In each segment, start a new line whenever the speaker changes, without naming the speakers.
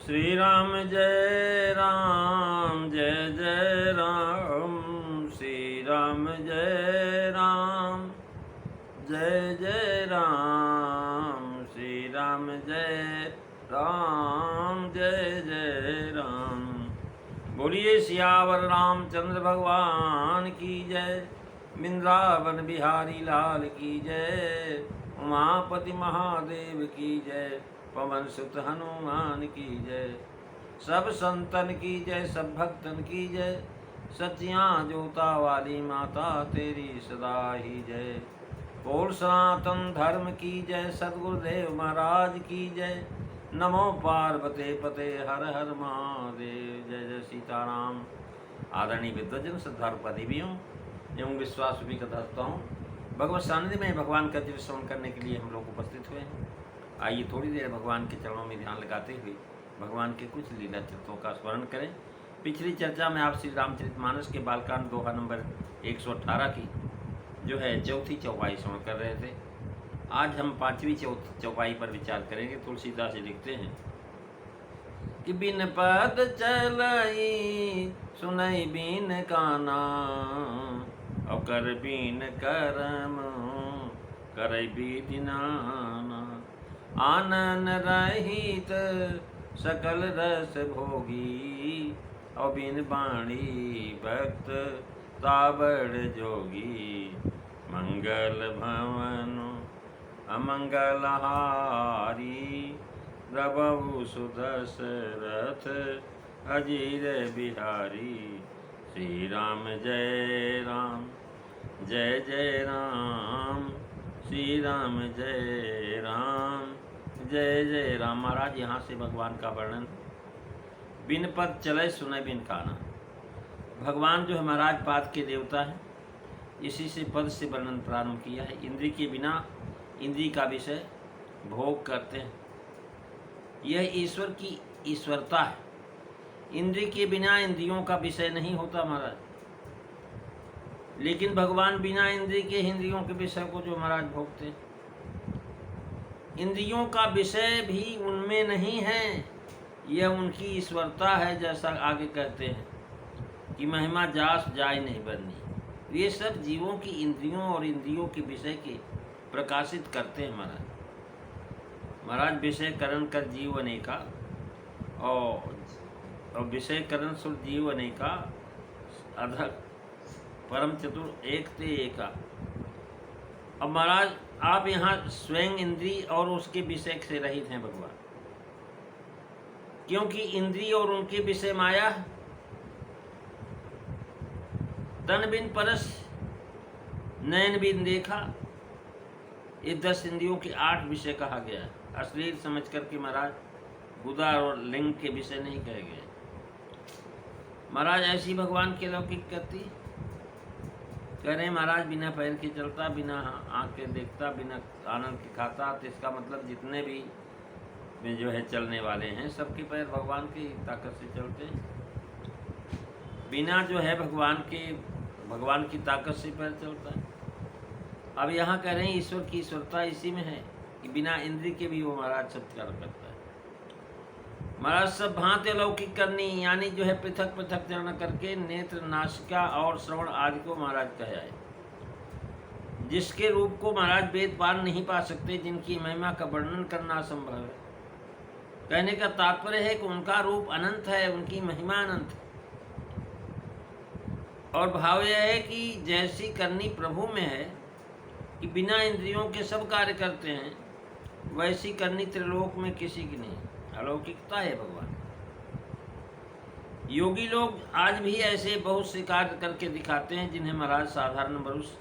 श्री राम जय राम जय जय राम, श्री राम जय राम जय जय राम, श्री राम जय राम जय जय राम। बोलिए सियावर रामचंद्र भगवान की जय, वृंदावन बिहारी लाल की जय, उमापति महादेव की जय, पवन सुत हनुमान की जय। सब संतन की जय, सब भक्तन की जय, सच्चियाँ जोता वाली माता तेरी सदा ही जय। बोल सनातन धर्म की जय, सद्गुरुदेव महाराज की जय। नमो पार्वते पते हर हर महादेव। जय जय सीताराम। आदरणीय विद्वजन, श्रद्धालु देवियों एवं विश्वास भी कथाता हूँ, भगवत सानिध्य में भगवान का दिव्य श्रवण करने के लिए हम लोग उपस्थित हुए हैं। आइए थोड़ी देर भगवान के चरणों में ध्यान लगाते हुए भगवान के कुछ लीला चित्रों का स्मरण करें। पिछली चर्चा में आप श्री रामचरितमानस के बालकांड दोहा नंबर 118 की जो है चौथी चौपाई श्रवण कर रहे थे। आज हम पांचवी चौपाई पर विचार करेंगे। तुलसीदास जी लिखते हैं कि बिन पद चलाई सुनई बिन काना, और कर बिन करम करई विधि नाना। आनन रहित सकल रस भोगी, और बिन बाणी भक्त ताबड़ जोगी। मंगल भवन अमंगल हारी, प्रभु सुदशरथ अजीर बिहारी। श्री राम जय राम जय जय राम, श्री राम जय राम जय जय राम। महाराज यहाँ से भगवान का वर्णन, बिन पद चले सुने बिन काना। भगवान जो है महाराज पाद के देवता है, इसी से पद से वर्णन प्रारंभ किया है। इंद्रिय के बिना इंद्रिय का विषय भोग करते हैं, यह ईश्वर की ईश्वरता है। इंद्रिय के बिना इंद्रियों का विषय नहीं होता महाराज, लेकिन भगवान बिना इंद्रिय के इंद्रियों के विषय को जो महाराज भोगते हैं, इंद्रियों का विषय भी उनमें नहीं है, यह उनकी ईश्वरता है। जैसा आगे कहते हैं कि महिमा जास जाय नहीं बरनी। ये सब जीवों की इंद्रियों और इंद्रियों के विषय के प्रकाशित करते हैं महाराज। विषय करण कर जीव अनेका, और विषय करण सुर जीव अनेका, अधक परम चतुर एक ते एका। अब महाराज आप यहाँ स्वयं इंद्रिय और उसके विषय से रहित हैं भगवान, क्योंकि इंद्रिय और उनके विषय माया। तन बिन परस नयन बिन देखा, ये 10 इंद्रियों के 8 विषय कहा गया है। अश्लील समझ करके महाराज गुदा और लिंग के विषय नहीं कहे गए महाराज। ऐसी भगवान के लौकिक गति कह रहे महाराज, बिना पैर के चलता, बिना आँख के देखता, बिना आनंद के खाता। तो इसका मतलब जितने भी जो है चलने वाले हैं, सबके पैर भगवान की ताकत से चलते हैं। बिना जो है भगवान की ताकत से पैर चलता है। अब यहाँ कह रहे हैं ईश्वर की ईश्वरता इसी में है कि बिना इंद्रिय के भी वो महाराज सब कार्य करता है। महाराज सब भांति अलौकिक करनी, यानी जो है पृथक पृथक चरण करके नेत्र, नासिका और श्रवण आदि को महाराज कहा है, जिसके रूप को महाराज वेद पार नहीं पा सकते, जिनकी महिमा का वर्णन करना असंभव है। कहने का तात्पर्य है कि उनका रूप अनंत है, उनकी महिमा अनंत है। और भाव यह है कि जैसी करनी प्रभु में है कि बिना इंद्रियों के सब कार्य करते हैं, वैसी करनी त्रिलोक में किसी की नहीं। अलौकिकता है भगवान। योगी लोग आज भी ऐसे बहुत से कार्य करके दिखाते हैं, जिन्हें महाराज साधारण मनुष्य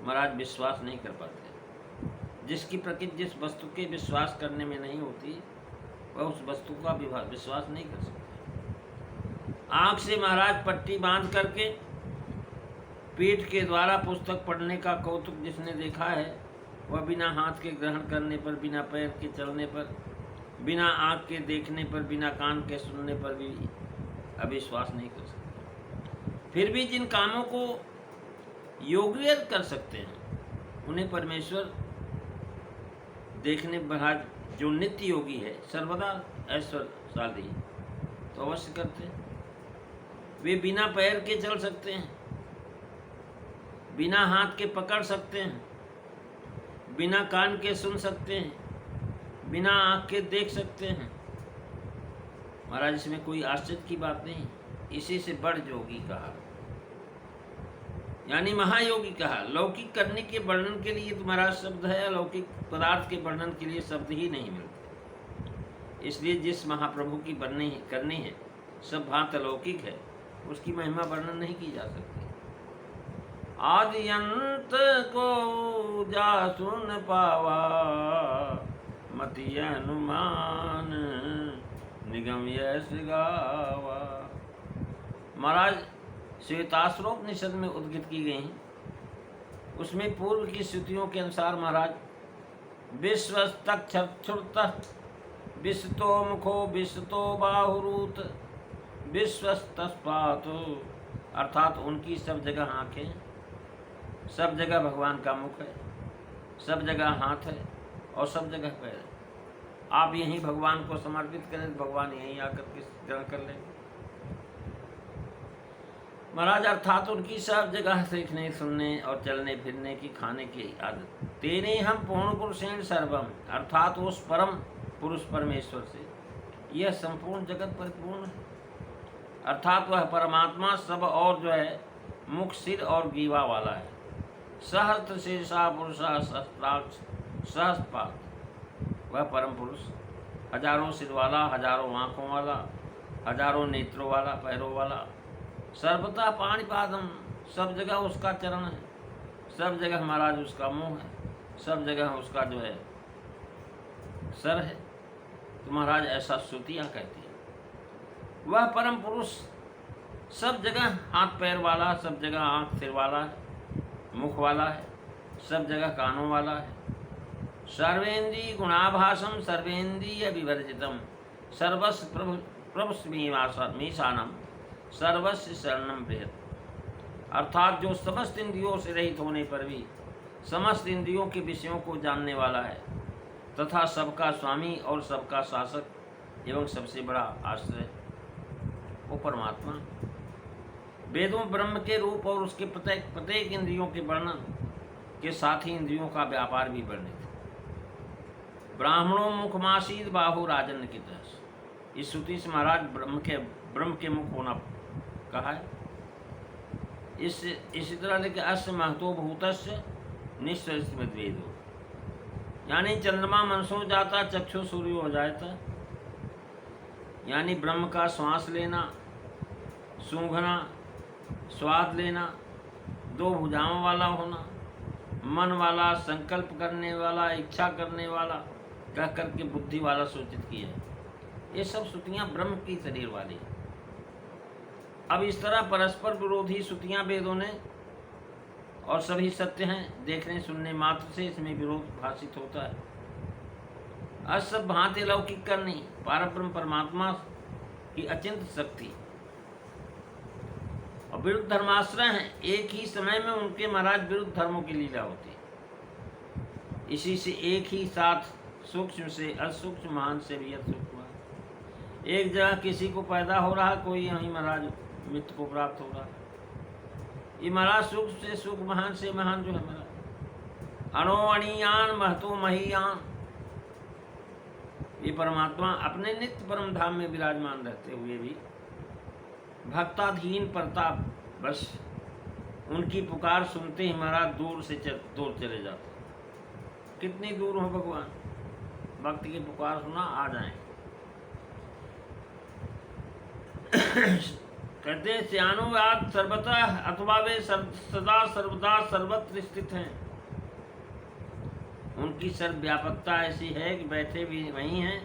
महाराज विश्वास नहीं कर पाते। जिसकी प्रकृति जिस वस्तु के विश्वास करने में नहीं होती, वह उस वस्तु का विश्वास नहीं कर सकता। आँख से महाराज पट्टी बांध करके पीठ के द्वारा पुस्तक पढ़ने का कौतुक जिसने देखा है, वह बिना हाथ के ग्रहण करने पर, बिना पैर के चलने पर, बिना आँख के देखने पर, बिना कान के सुनने पर भी अविश्वास नहीं कर सकता। फिर भी जिन कामों को योग्य कर सकते हैं, उन्हें परमेश्वर देखने महाराज जो नित्य योगी है, सर्वदा ऐश्वर्यशाली, तो अवश्य करते हैं। वे बिना पैर के चल सकते हैं, बिना हाथ के पकड़ सकते हैं, बिना कान के सुन सकते हैं, बिना आँख के देख सकते हैं। महाराज इसमें कोई आश्चर्य की बात नहीं, इसी से बड़ योगी कहा, यानी महायोगी कहा। लौकिक करने के वर्णन के लिए तो महाराज शब्द है, अलौकिक पदार्थ के वर्णन के लिए शब्द ही नहीं मिलते। इसलिए जिस महाप्रभु की करनी है सब भांत अलौकिक है, उसकी महिमा वर्णन नहीं की जा सकती। आदि अंत को जा सुन पावा, मति अनुमान निगम यश गावा। महाराज श्वेताश्रोपनिषद में उद्गित की गई हैं, उसमें पूर्व की श्रुतियों के अनुसार महाराज विश्वस्तक्षुर्तः विश्वतो मुखो विश्वतो बाहुरूत विश्वस्तस्पातो, अर्थात उनकी सब जगह आँखें, सब जगह भगवान का मुख है, सब जगह हाथ है और सब जगह पैर है। आप यहीं भगवान को समर्पित करें, भगवान यहीं आकर के ग्रहण कर लेंगे। महाराज अर्थात उनकी सब जगह देखने, सुनने और चलने फिरने की, खाने की आदत। तेने हम पूर्ण पुरुषेण सर्वम, अर्थात उस परम पुरुष परमेश्वर से यह संपूर्ण जगत परिपूर्ण है। अर्थात वह परमात्मा सब और जो है मुख, सिर और ग्रीवा वाला है। सहस्त्र शीर्षा पुरुषा सहस्त्राक्ष सहस्रपाद, वह परम पुरुष हजारों सिर वाला, हजारों आँखों वाला, हजारों नेत्रों वाला, पैरों वाला, सर्वथा पाणिपादम, सब जगह उसका चरण है, सब जगह महाराज उसका मुंह है, सब जगह उसका जो है सर है। तो महाराज ऐसा श्रुतियाँ कहती है। वह परम पुरुष सब जगह हाथ पैर वाला, सब जगह आँख सिर वाला है, मुख वाला है, सब जगह कानों वाला है। सर्वेंद्रिय गुणाभासम सर्वेंद्रिय विवर्जितम सर्वस्व प्रभुमीशानम सर्वस्व शरणम बृहत, अर्थात जो समस्त इंद्रियों से रहित होने पर भी समस्त इंद्रियों के विषयों को जानने वाला है, तथा सबका स्वामी और सबका शासक एवं सबसे बड़ा आश्रय, वो परमात्मा। वेदों ब्रह्म के रूप और उसके प्रत्येक इंद्रियों के वर्णन के साथ ही इंद्रियों का व्यापार भी वर्णित है। ब्राह्मणों मुखमासीद बाहु राजन की तरह, इस श्रुति से महाराज ब्रह्म के मुख होना कहा है। इसी तरह लेके अस्य महतो भूतस्य निश्चय वेदो, यानी चंद्रमा मनसो जाता चक्षु सूर्य हो जाता, यानी ब्रह्म का श्वास लेना, सूंघना, स्वाद लेना, दो भुजाओं वाला होना, मन वाला, संकल्प करने वाला, इच्छा करने वाला, कह करके बुद्धि वाला सूचित किया है। ये सब श्रुतियाँ ब्रह्म की शरीर वाली है। अब इस तरह परस्पर विरोधी श्रुतियाँ वेदों ने, और सभी सत्य हैं, देखने सुनने मात्र से इसमें विरोध भाषित होता है। असब भांति लौकिक करनी, पारब्रह्म परमात्मा की अचिंत शक्ति और विरुद्ध धर्माश्रय हैं, एक ही समय में उनके महाराज विरुद्ध धर्मों की लीला होती है। इसी से एक ही साथ सूक्ष्म से असूक्ष्म, महान से भी असूक्ष्म, एक जगह किसी को पैदा हो रहा, कोई यहीं महाराज मित्र को प्राप्त हो रहा। ये महाराज सूक्ष्म से सूक्ष्म, महान से महान जो है महाराज अणो अणियान महतो महीयान, ये परमात्मा अपने नित्य परम धाम में विराजमान रहते हुए भी भक्ताधीन प्रताप, बस उनकी पुकार सुनते ही महाराज दूर चले जाते। कितनी दूर हो भगवान, भक्त की पुकार सुना आ जाए। कहते हैं श्यानुवाद सर्वतः, अथवा वे सदा सर्वदा सर्वत्र स्थित हैं। उनकी सर्वव्यापकता ऐसी है कि बैठे भी वहीं हैं,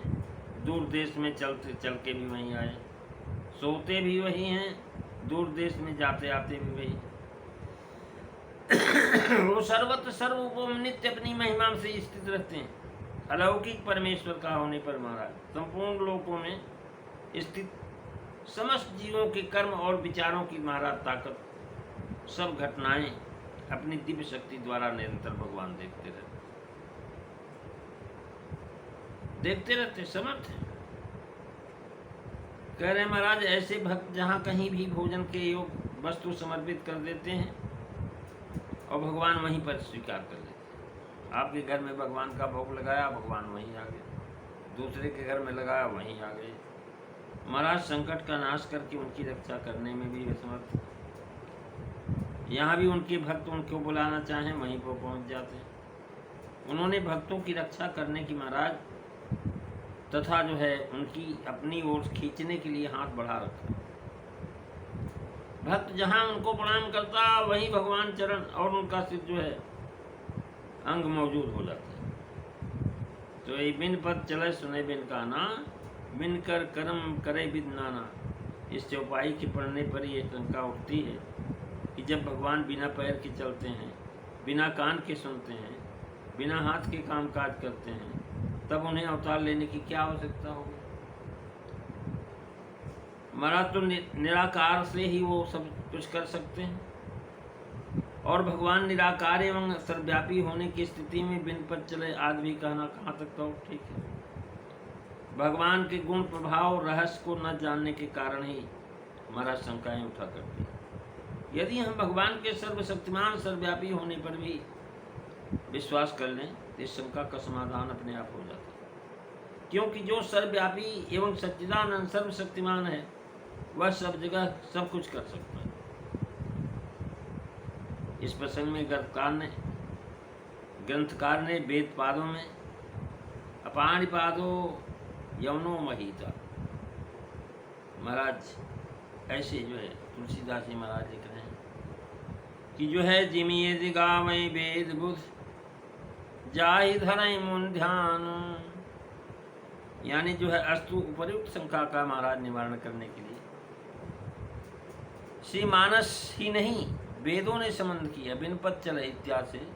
दूर देश में चल के भी वहीं आए, सोते भी वही हैं, दूर देश में जाते आते भी वही। वो सर्वत्र सर्वोपम नित्य अपनी महिमा से स्थित रहते हैं। अलौकिक परमेश्वर का होने पर महाराज संपूर्ण लोकों में स्थित समस्त जीवों के कर्म और विचारों की महाराज ताकत, सब घटनाएं अपनी दिव्य शक्ति द्वारा निरंतर भगवान देखते रहते। देखते रहते, समर्थ है। कह रहे महाराज ऐसे भक्त जहाँ कहीं भी भोजन के योग वस्तु समर्पित कर देते हैं और भगवान वहीं पर स्वीकार कर लेते हैं। आपके घर में भगवान का भोग लगाया, भगवान वहीं आ गए, दूसरे के घर में लगाया, वहीं आ गए। महाराज संकट का नाश करके उनकी रक्षा करने में भी समर्थ। यहाँ भी उनके भक्त उनको बुलाना चाहें वहीं पर पहुँच जाते हैं। उन्होंने भक्तों की रक्षा करने की महाराज तथा जो है उनकी अपनी ओर खींचने के लिए हाथ बढ़ा रखा। भक्त जहाँ उनको प्रणाम करता वहीं भगवान चरण और उनका सिर जो है अंग मौजूद हो जाता है। तो ये बिन पद चले सुने बिन काना, बिन कर कर्म करे बिन नाना। इस चौपाई के पढ़ने पर ये शंका उठती है कि जब भगवान बिना पैर के चलते हैं, बिना कान के सुनते हैं, बिना हाथ के काम काज करते हैं, तब उन्हें अवतार लेने की क्या आवश्यकता होगी। महाराज तो निराकार से ही वो सब कुछ कर सकते हैं और भगवान निराकार एवं सर्वव्यापी होने की स्थिति में बिन पद चले आदि भी कहना कहाँ तक तो ठीक है। भगवान के गुण प्रभाव रहस्य को न जानने के कारण ही महाराज शंकाएं उठा करती है। यदि हम भगवान के सर्वशक्तिमान सर्वव्यापी होने पर भी विश्वास कर लें, इस शंका का समाधान अपने आप हो जाता है। क्योंकि जो सर्वव्यापी एवं सच्चिदानंद सर्वशक्तिमान है वह सब जगह सब कुछ कर सकता है। इस प्रसंग में ग्रंथकार ने वेद पादों में अपाणिपादो यवनो महीता, महाराज ऐसे जो है तुलसीदास जी महाराज लिख रहे हैं कि जो है जिमिए दिगावई वेद बुध जाहि धरई मुन ध्यान, यानी जो है अस्तु उपयुक्त शंका का महाराज निवारण करने के लिए श्री मानस ही नहीं वेदों ने संबंध किया। बिन पद चले इत्यादि से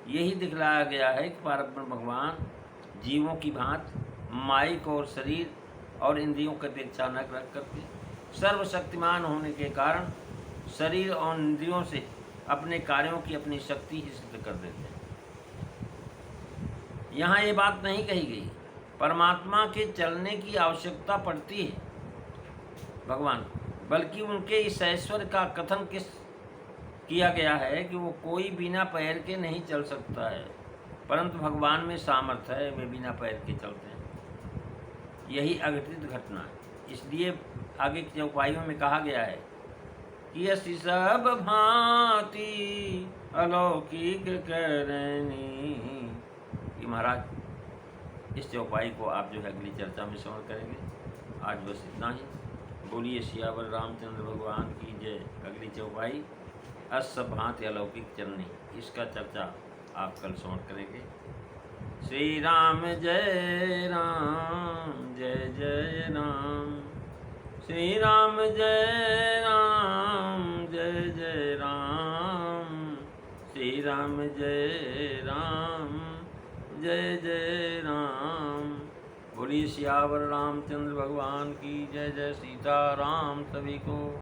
यही दिखलाया गया है कि परब्रह्म भगवान जीवों की भांति माइक और शरीर और इंद्रियों की अपेक्षा न रख करके सर्वशक्तिमान होने के कारण शरीर और इंद्रियों से अपने कार्यों की अपनी शक्ति ही सिद्ध कर देते हैं। यहाँ ये बात नहीं कही गई परमात्मा के चलने की आवश्यकता पड़ती है भगवान को, बल्कि उनके इस ऐश्वर्य का कथन किया गया है कि वो कोई बिना पैर के नहीं चल सकता है, परंतु भगवान में सामर्थ्य है, वे बिना पैर के चलते हैं। यही अघटित घटना है। इसलिए आगे के उपायों में कहा गया है कि असी सब भांति अलौकिक करनी। कि महाराज इस चौपाई को आप जो है अगली चर्चा में श्रवण करेंगे। आज बस इतना ही। बोलिए सियावर रामचंद्र भगवान की जय। अगली चौपाई अस भांति अलौकिक चरनी, इसका चर्चा आप कल श्रवण करेंगे। श्री राम जय राम जय जय राम, श्री राम जय राम जय जय राम, श्री राम जय राम जय जय राम। बोलिए सियावर रामचंद्र भगवान की जय। जय सीता राम सभी को।